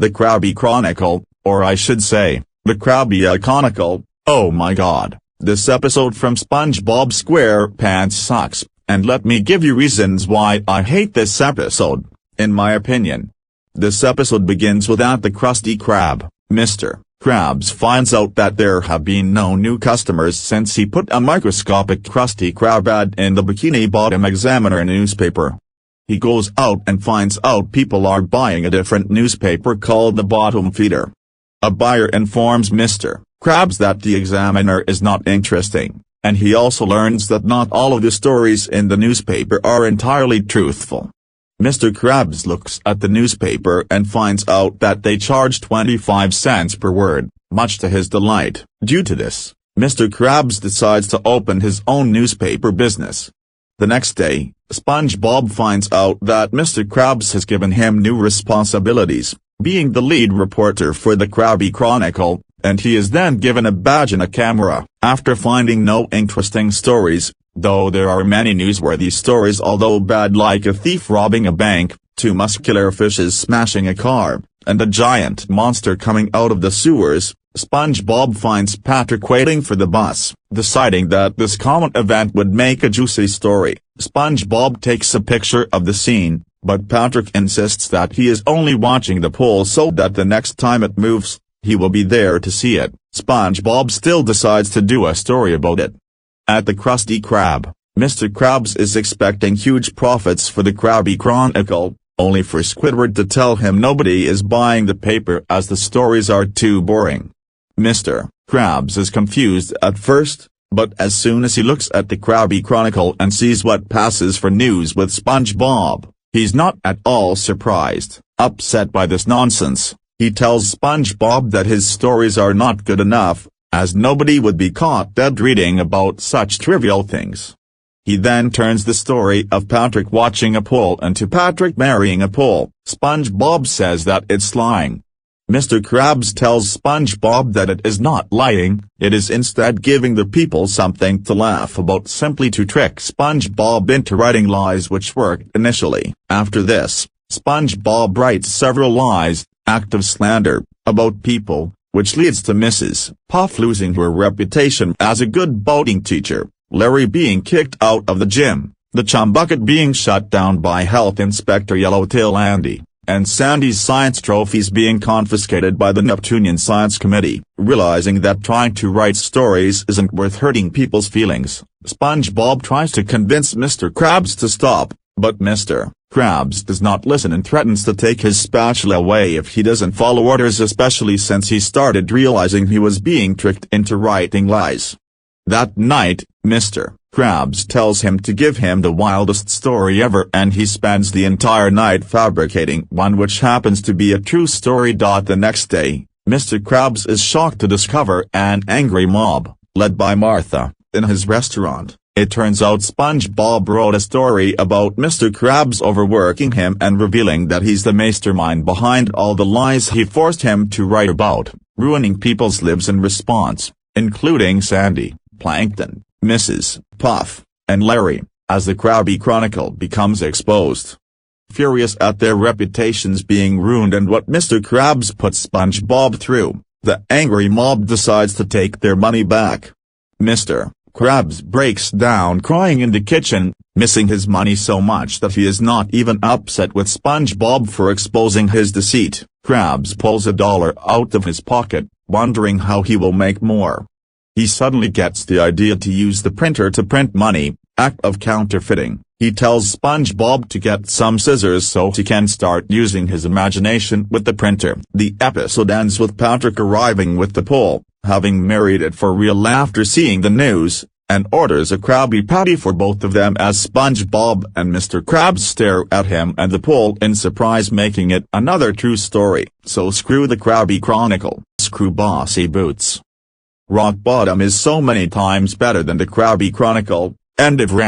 The Krabby Chronicle, or I should say, the Krabby Iconicle. Oh my god, this episode from SpongeBob SquarePants sucks, and let me give you reasons why I hate this episode, in my opinion. This episode begins without the Krusty Krab. Mr. Krabs finds out that there have been no new customers since he put a microscopic Krusty Krab ad in the Bikini Bottom Examiner newspaper. He goes out and finds out people are buying a different newspaper called the Bottom Feeder. A buyer informs Mr. Krabs that the Examiner is not interesting, and he also learns that not all of the stories in the newspaper are entirely truthful. Mr. Krabs looks at the newspaper and finds out that they charge 25 cents per word, much to his delight. Due to this, Mr. Krabs decides to open his own newspaper business. The next day, SpongeBob finds out that Mr. Krabs has given him new responsibilities, being the lead reporter for the Krabby Chronicle, and he is then given a badge and a camera. After finding no interesting stories, though there are many newsworthy stories although bad, like a thief robbing a bank, two muscular fishes smashing a car, and a giant monster coming out of the sewers, SpongeBob finds Patrick waiting for the bus. Deciding that this common event would make a juicy story, SpongeBob takes a picture of the scene, but Patrick insists that he is only watching the pole so that the next time it moves, he will be there to see it. SpongeBob still decides to do a story about it. At the Krusty Krab, Mr. Krabs is expecting huge profits for the Krabby Chronicle, only for Squidward to tell him nobody is buying the paper as the stories are too boring. Mr. Krabs is confused at first, but as soon as he looks at the Krabby Chronicle and sees what passes for news with SpongeBob, he's not at all surprised. Upset by this nonsense, he tells SpongeBob that his stories are not good enough, as nobody would be caught dead reading about such trivial things. He then turns the story of Patrick watching a pole into Patrick marrying a pole. SpongeBob says that it's lying. Mr. Krabs tells SpongeBob that it is not lying, it is instead giving the people something to laugh about, simply to trick SpongeBob into writing lies which worked initially. After this, SpongeBob writes several lies, active slander, about people, which leads to Mrs. Puff losing her reputation as a good boating teacher, Larry being kicked out of the gym, the chum bucket being shut down by Health Inspector Yellowtail Andy, and Sandy's science trophies being confiscated by the Neptunian Science Committee. Realizing that trying to write stories isn't worth hurting people's feelings, SpongeBob tries to convince Mr. Krabs to stop, but Mr. Krabs does not listen and threatens to take his spatula away if he doesn't follow orders, especially since he started realizing he was being tricked into writing lies. That night, Mr. Krabs tells him to give him the wildest story ever, and he spends the entire night fabricating one which happens to be a true story. The next day, Mr. Krabs is shocked to discover an angry mob, led by Martha, in his restaurant. It turns out SpongeBob wrote a story about Mr. Krabs overworking him and revealing that he's the mastermind behind all the lies he forced him to write about, ruining people's lives in response, including Sandy, Plankton, Mrs. Puff, and Larry, as the Krabby Chronicle becomes exposed. Furious at their reputations being ruined and what Mr. Krabs put SpongeBob through, the angry mob decides to take their money back. Mr. Krabs breaks down crying in the kitchen, missing his money so much that he is not even upset with SpongeBob for exposing his deceit. Krabs pulls $1 out of his pocket, wondering how he will make more. He suddenly gets the idea to use the printer to print money, act of counterfeiting. He tells SpongeBob to get some scissors so he can start using his imagination with the printer. The episode ends with Patrick arriving with the pole, having married it for real after seeing the news, and orders a Krabby Patty for both of them as SpongeBob and Mr. Krabs stare at him and the pole in surprise, making it another true story. So screw the Krabby Chronicle, screw Bossy Boots. Rock Bottom is so many times better than the Krabby Chronicle. End of rant.